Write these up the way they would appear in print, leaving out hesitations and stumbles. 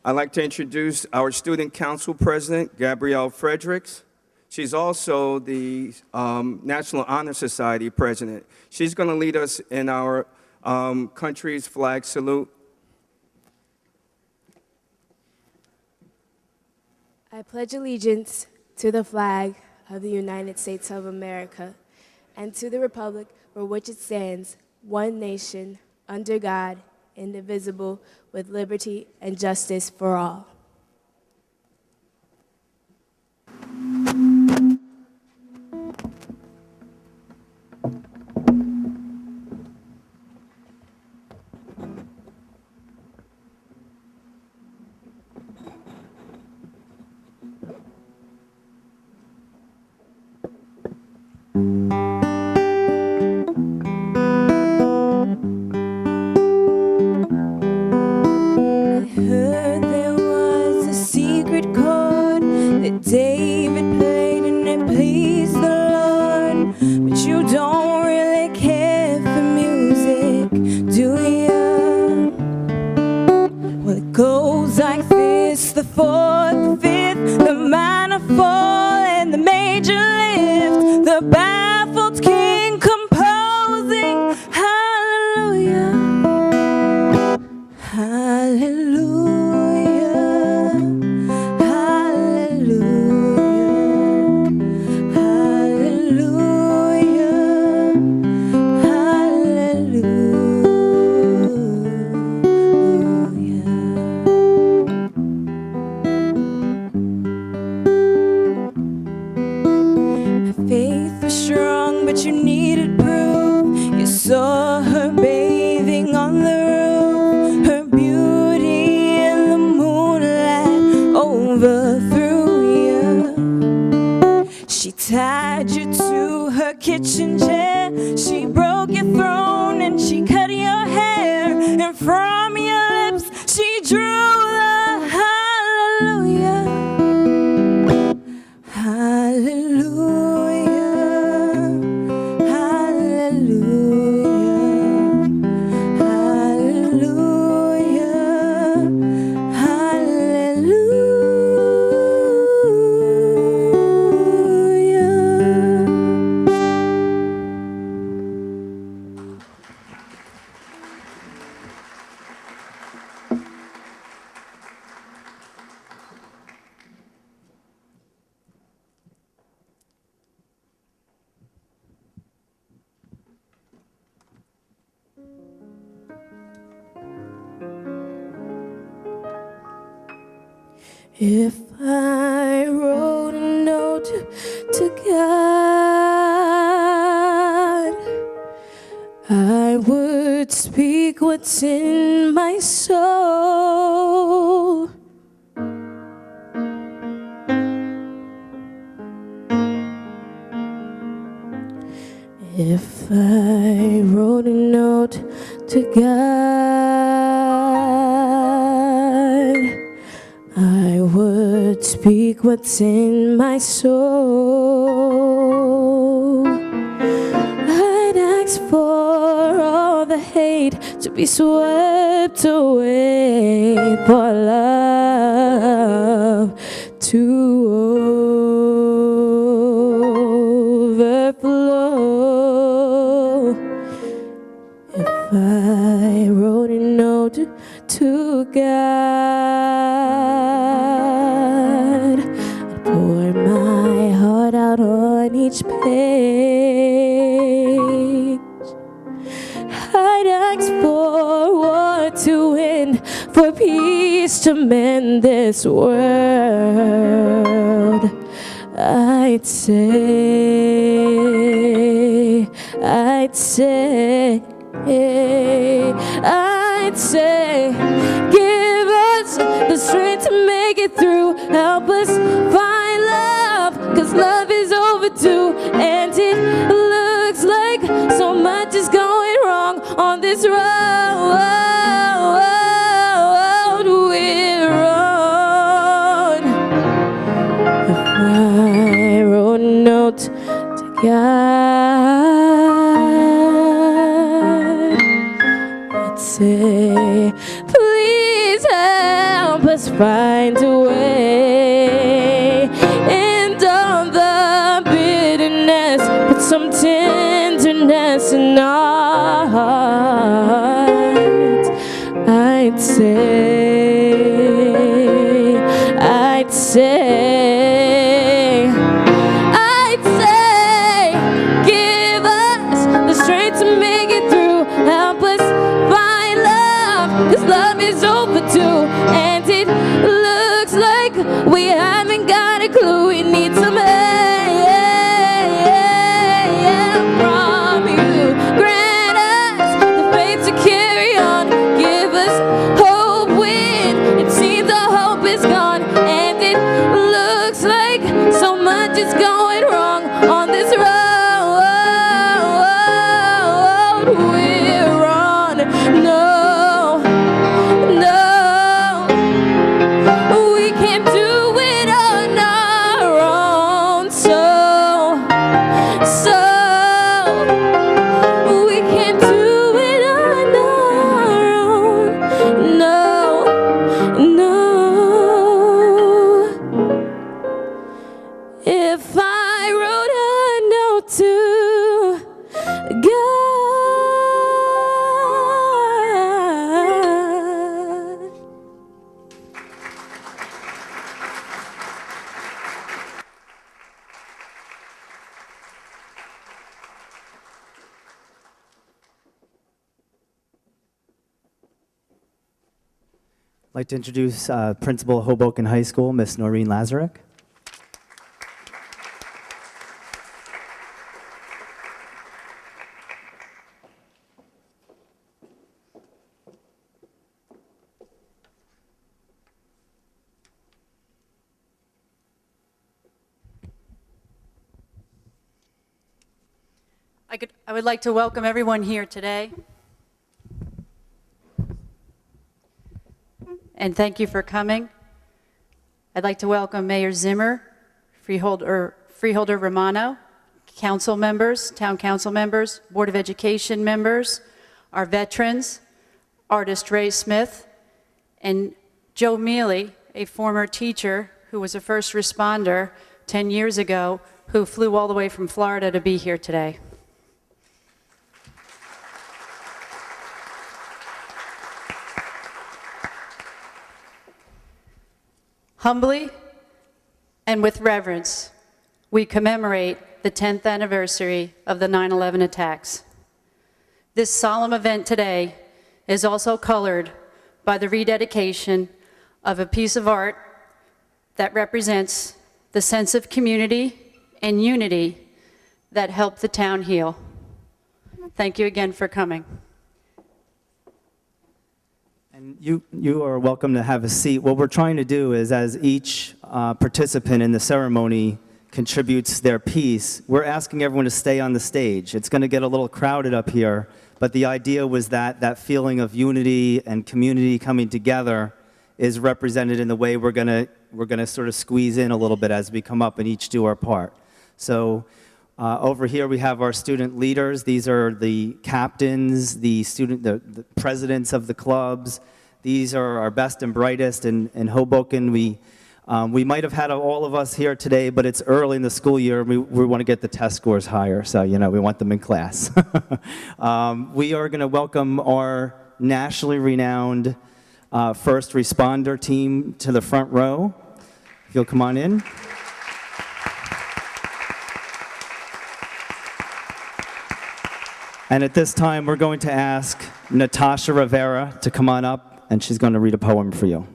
I'd like to introduce our Student Council President, Gabrielle Fredericks. She's also the National Honor Society President. She's going to lead us in our country's flag salute. I pledge allegiance to the flag of the United States of America and to the republic for which it stands, one nation, under God, indivisible, with liberty and justice for all. David played and it pleased the Lord, but you don't really care for music, do you? Well, it goes like this: the fourth, the fifth, the minor fall, and the major lift, the baffled king composing hallelujah, hallelujah. Faith was strong, but you needed proof. You saw her bathing on the roof. Her beauty in the moonlight overthrew you. She tied you to her kitchen chair. She broke your throne and she cut your hair. And from your lips she drew the hallelujah, hallelujah. If I wrote a note to God, I would speak what's in my soul. If I wrote a note to God, I would speak what's in my soul. I'd ask for all the hate to be swept away, for love to overflow. If I wrote a note to God, I'd pour my heart out on each page. I'd ask for war to win, for peace to mend this world. I'd say, give us the strength to make it through. Help us find love, 'cause love is overdue. And it looks like so much is going wrong on this road we're on. If I wrote a note to God, I'd say, please help us say, I'd say, give us the strength to make it through. Help us find love, 'cause love is overdue. And it looks like we haven't got a clue. We need some help from you. Grant us the faith to carry on. Give us hope when it seems the hope is gone. And it looks like so much is going wrong on this road we're on. No, no, we can't do it on our own. So we can't do it on our own. No, no. If I wrote a note to God, I'd like to introduce Principal of Hoboken High School, Miss Noreen Lazarek. I would like to welcome everyone here today. And thank you for coming. I'd like to welcome Mayor Zimmer, Freeholder Romano, council members, town council members, Board of Education members, our veterans, artist Ray Smith, and Joe Mealy, a former teacher who was a first responder 10 years ago, who flew all the way from Florida to be here today. Humbly and with reverence, we commemorate the 10th anniversary of the 9/11 attacks. This solemn event today is also colored by the rededication of a piece of art that represents the sense of community and unity that helped the town heal. Thank you again for coming. And you are welcome to have a seat. What we're trying to do is, as each participant in the ceremony contributes their piece, we're asking everyone to stay on the stage. It's going to get a little crowded up here, but the idea was that that feeling of unity and community coming together is represented in the way we're going to sort of squeeze in a little bit as we come up and each do our part. So over here we have our student leaders. These are the captains, the presidents of the clubs. These are our best and brightest in Hoboken. We might have had all of us here today, but it's early in the school year. We want to get the test scores higher, so we want them in class. We are going to welcome our nationally renowned first responder team to the front row. If you'll come on in. And at this time, we're going to ask Natasha Rivera to come on up, and she's going to read a poem for you.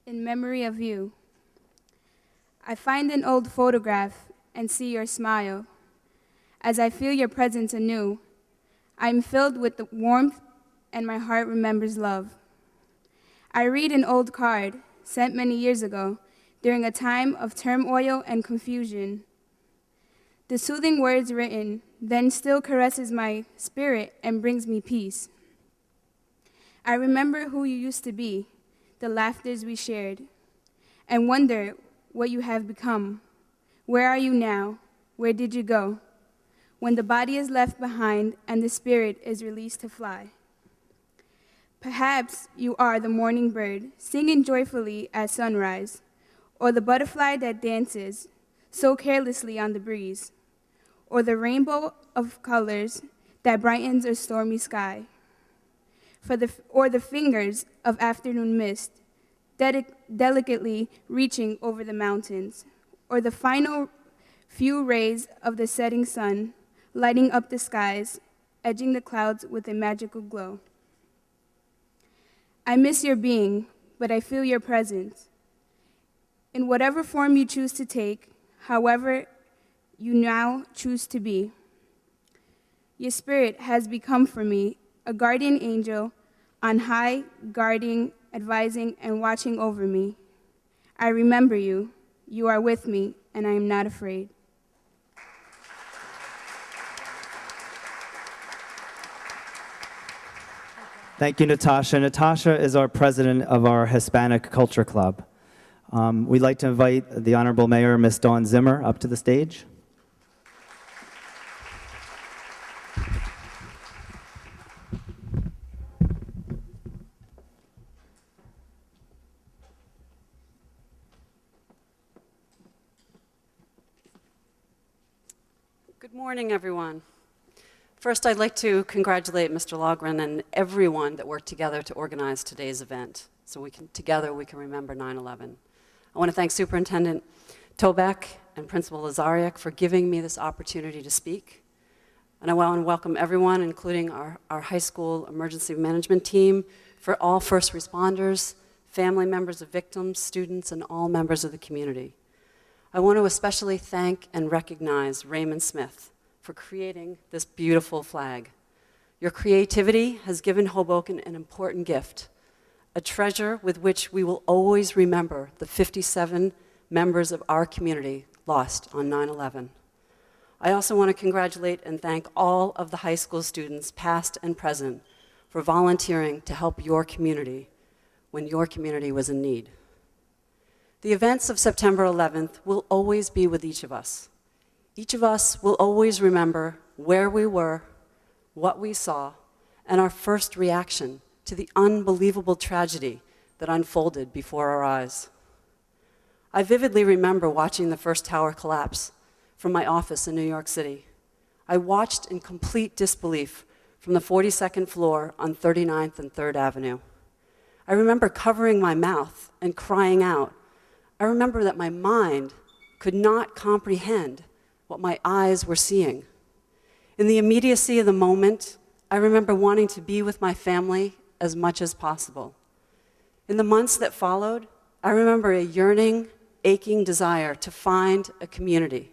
In memory of you. I find an old photograph and see your smile. As I feel your presence anew, I am filled with the warmth and my heart remembers love. I read an old card sent many years ago during a time of turmoil and confusion. The soothing words written then still caresses my spirit and brings me peace. I remember who you used to be, the laughters we shared, and wonder what you have become, Where are you now? Where did you go? When the body is left behind and the spirit is released to fly. Perhaps you are the morning bird singing joyfully at sunrise, or the butterfly that dances so carelessly on the breeze, or the rainbow of colors that brightens a stormy sky, or the fingers of afternoon mist delicately reaching over the mountains, or the final few rays of the setting sun lighting up the skies, edging the clouds with a magical glow. I miss your being, but I feel your presence. In whatever form you choose to take, however you now choose to be, your spirit has become for me a guardian angel on high, guarding, advising, and watching over me. I remember you. You are with me, and I am not afraid. Thank you, Natasha. Natasha is our president of our Hispanic Culture Club. We'd like to invite the Honorable Mayor, Ms. Dawn Zimmer, up to the stage. Good morning, everyone. First, I'd like to congratulate Mr. Logren and everyone that worked together to organize today's event, so together we can remember 9/11. I want to thank Superintendent Tobeck and Principal Lazariak for giving me this opportunity to speak. And I want to welcome everyone, including our high school emergency management team, for all first responders, family members of victims, students, and all members of the community. I want to especially thank and recognize Raymond Smith for creating this beautiful flag. Your creativity has given Hoboken an important gift, a treasure with which we will always remember the 57 members of our community lost on 9/11. I also want to congratulate and thank all of the high school students, past and present, for volunteering to help your community when your community was in need. The events of September 11th will always be with each of us. Each of us will always remember where we were, what we saw, and our first reaction to the unbelievable tragedy that unfolded before our eyes. I vividly remember watching the first tower collapse from my office in New York City. I watched in complete disbelief from the 42nd floor on 39th and 3rd Avenue. I remember covering my mouth and crying out. I remember that my mind could not comprehend what my eyes were seeing. In the immediacy of the moment, I remember wanting to be with my family as much as possible. In the months that followed, I remember a yearning, aching desire to find a community,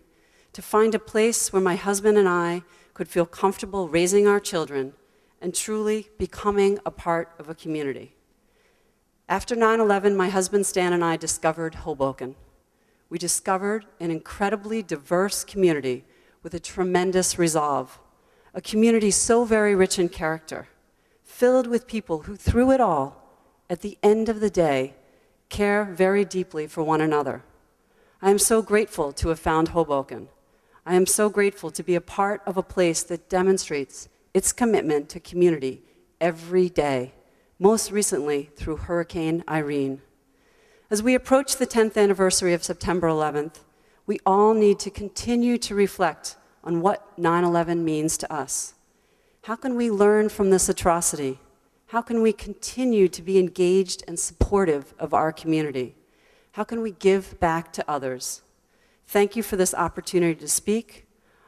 to find a place where my husband and I could feel comfortable raising our children and truly becoming a part of a community. After 9/11, my husband Stan and I discovered Hoboken. We discovered an incredibly diverse community with a tremendous resolve, a community so very rich in character, filled with people who, through it all, at the end of the day, care very deeply for one another. I am so grateful to have found Hoboken. I am so grateful to be a part of a place that demonstrates its commitment to community every day, most recently through Hurricane Irene. As we approach the 10th anniversary of September 11th, we all need to continue to reflect on what 9/11 means to us. How can we learn from this atrocity? How can we continue to be engaged and supportive of our community? How can we give back to others? Thank you for this opportunity to speak.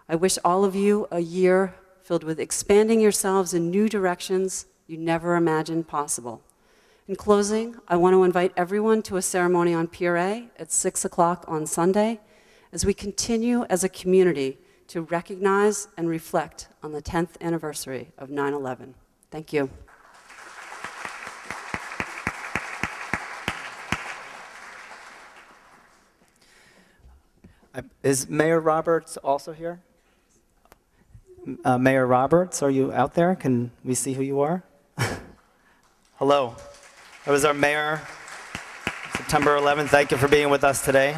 I wish all of you a year filled with expanding yourselves in new directions you never imagined possible. In closing, I want to invite everyone to a ceremony on Pier A at 6 o'clock on Sunday as we continue as a community to recognize and reflect on the 10th anniversary of 9/11. Thank you. Is Mayor Roberts also here? Mayor Roberts, are you out there? Can we see who you are? Hello. That was our mayor, September 11th. Thank you for being with us today.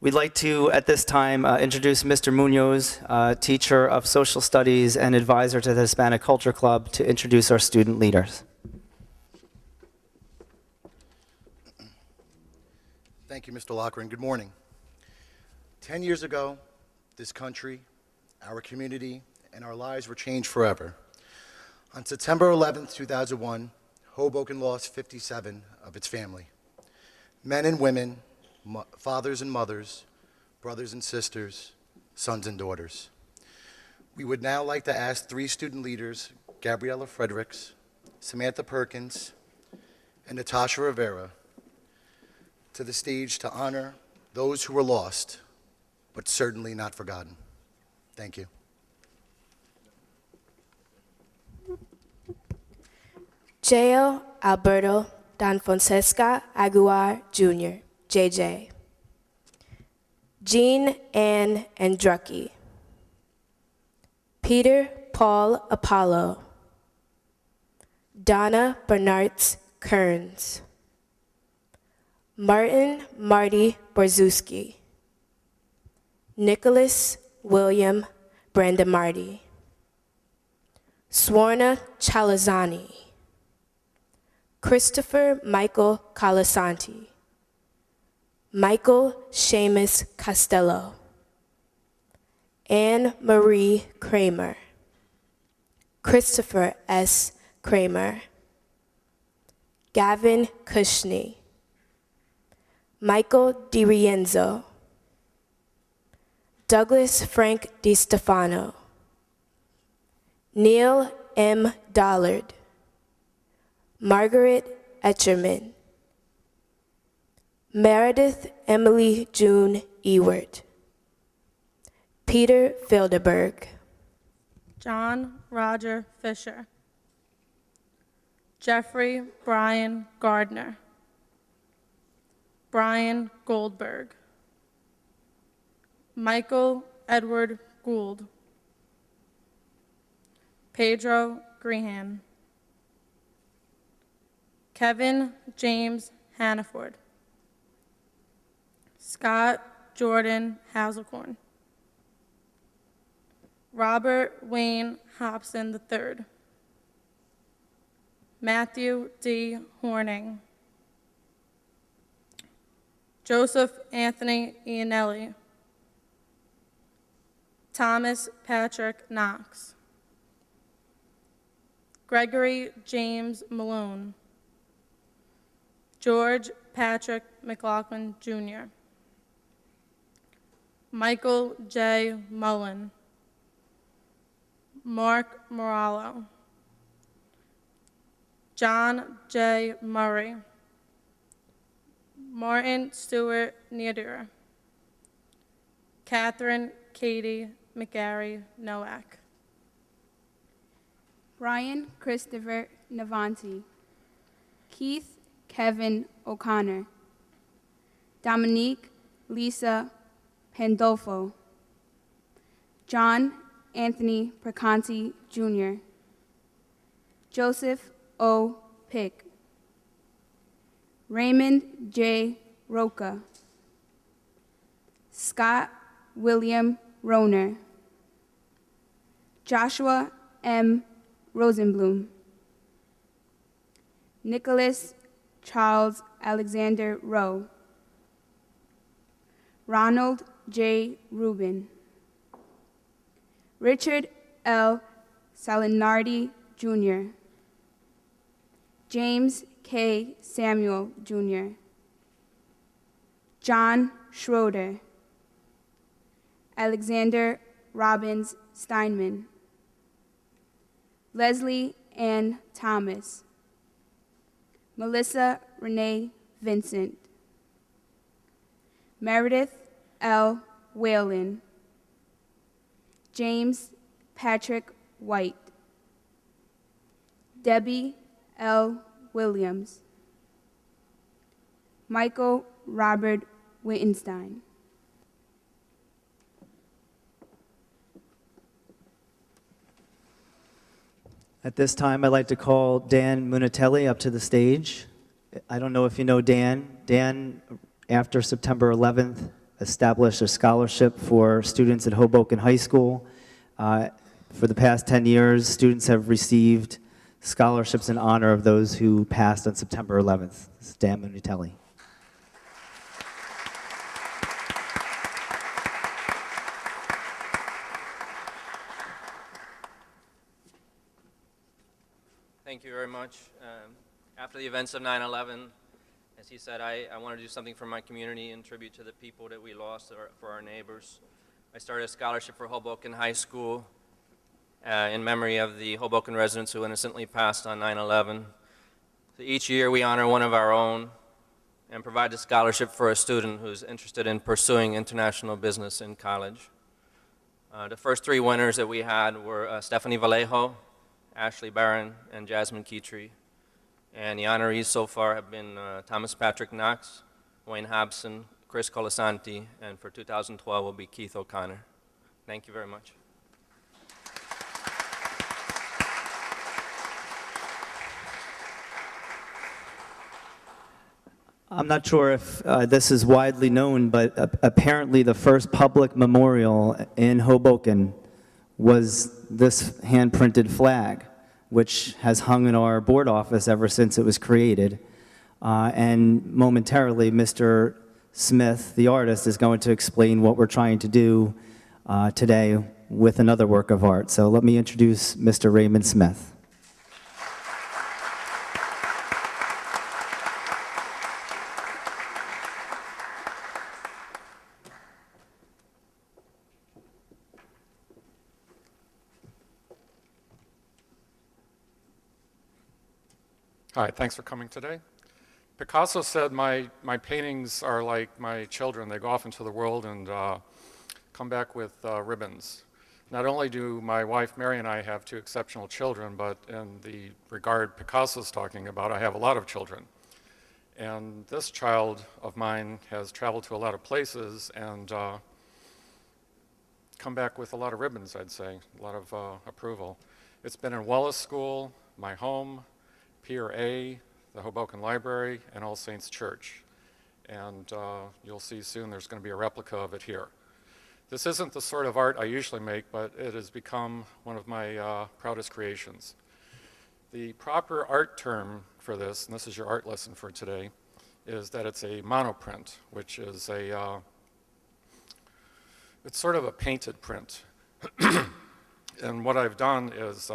We'd like to, at this time, introduce Mr. Munoz, teacher of social studies and advisor to the Hispanic Culture Club, to introduce our student leaders. Thank you, Mr. Lochran. Good morning. 10 years ago, this country, our community, and our lives were changed forever. On September 11th, 2001, Hoboken lost 57 of its family. Men and women, fathers and mothers, brothers and sisters, sons and daughters. We would now like to ask 3 student leaders, Gabriella Fredericks, Samantha Perkins, and Natasha Rivera, to the stage to honor those who were lost, but certainly not forgotten. Thank you. J.L. Alberto Don Fonseca Aguilar, Jr., J.J. Jean Ann Andrucki. Peter Paul Apollo. Donna Bernartz Kearns. Martin Marty Borzuski. Nicholas William Brandamarty. Swarna Chalazani. Christopher Michael Colasanti. Michael Seamus Costello. Anne Marie Kramer. Christopher S. Kramer. Gavin Cushney. Michael DiRienzo. Douglas Frank DiStefano. Neil M. Dollard. Margaret Etcherman. Meredith Emily June Ewert. Peter Filderberg. John Roger Fisher. Jeffrey Brian Gardner. Brian Goldberg. Michael Edward Gould. Pedro Grehan. Kevin James Hannaford. Scott Jordan Hazelcorn. Robert Wayne Hobson III. Matthew D. Horning. Joseph Anthony Iannelli. Thomas Patrick Knox. Gregory James Malone. George Patrick McLaughlin, Jr. Michael J. Mullen. Mark Morallo. John J. Murray. Martin Stewart Niedera. Catherine Katie McGarry Nowak. Brian Christopher Navanti. Keith Kevin O'Connor. Dominique Lisa Pandolfo. John Anthony Perconti, Jr. Joseph O. Pick. Raymond J. Roca. Scott William Roner. Joshua M. Rosenblum. Nicholas Charles Alexander Rowe. Ronald J. Rubin. Richard L. Salinardi, Jr. James K. Samuel, Jr. John Schroeder. Alexander Robbins Steinman. Leslie Ann Thomas. Melissa Renee Vincent. Meredith L. Whalen. James Patrick White. Debbie L. Williams. Michael Robert Wittenstein. At this time, I'd like to call Dan Munatelli up to the stage. I don't know if you know Dan. Dan, after September 11th, established a scholarship for students at Hoboken High School. For the past 10 years, students have received scholarships in honor of those who passed on September 11th. This is Dan Munitelli. Thank you very much. After the events of 9/11, as he said, I want to do something for my community in tribute to the people that we lost, for our neighbors. I started a scholarship for Hoboken High School in memory of the Hoboken residents who innocently passed on 9/11. So each year we honor one of our own and provide a scholarship for a student who's interested in pursuing international business in college. The first three winners that we had were Stephanie Vallejo, Ashley Barron, and Jasmine Keytree. And the honorees so far have been Thomas Patrick Knox, Wayne Hobson, Chris Colasanti, and for 2012 will be Keith O'Connor. Thank you very much. I'm not sure if this is widely known, but apparently the first public memorial in Hoboken was this hand-printed flag, which has hung in our board office ever since it was created. And momentarily, Mr. Smith, the artist, is going to explain what we're trying to do today with another work of art. So let me introduce Mr. Raymond Smith. Hi, thanks for coming today. Picasso said my paintings are like my children. They go off into the world and come back with ribbons. Not only do my wife Mary and I have two exceptional children, but in the regard Picasso's talking about, I have a lot of children. And this child of mine has traveled to a lot of places and come back with a lot of ribbons, I'd say, a lot of approval. It's been in Wallace School, my home, Pier A, the Hoboken Library, and All Saints Church. And you'll see soon there's going to be a replica of it here. This isn't the sort of art I usually make, but it has become one of my proudest creations. The proper art term for this, and this is your art lesson for today, is that it's a monoprint, which is it's sort of a painted print. And what I've done is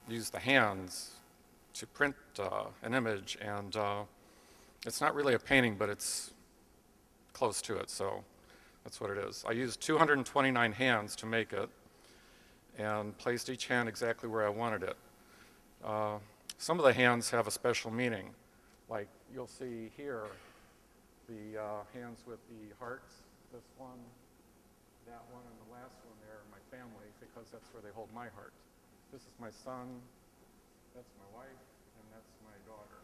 use the hands to print an image, and it's not really a painting, but it's close to it, so that's what it is. I used 229 hands to make it and placed each hand exactly where I wanted it. Some of the hands have a special meaning, like you'll see here the hands with the hearts, this one, that one, and the last one there are my family, because that's where they hold my heart. This is my son, that's my wife, and that's my daughter.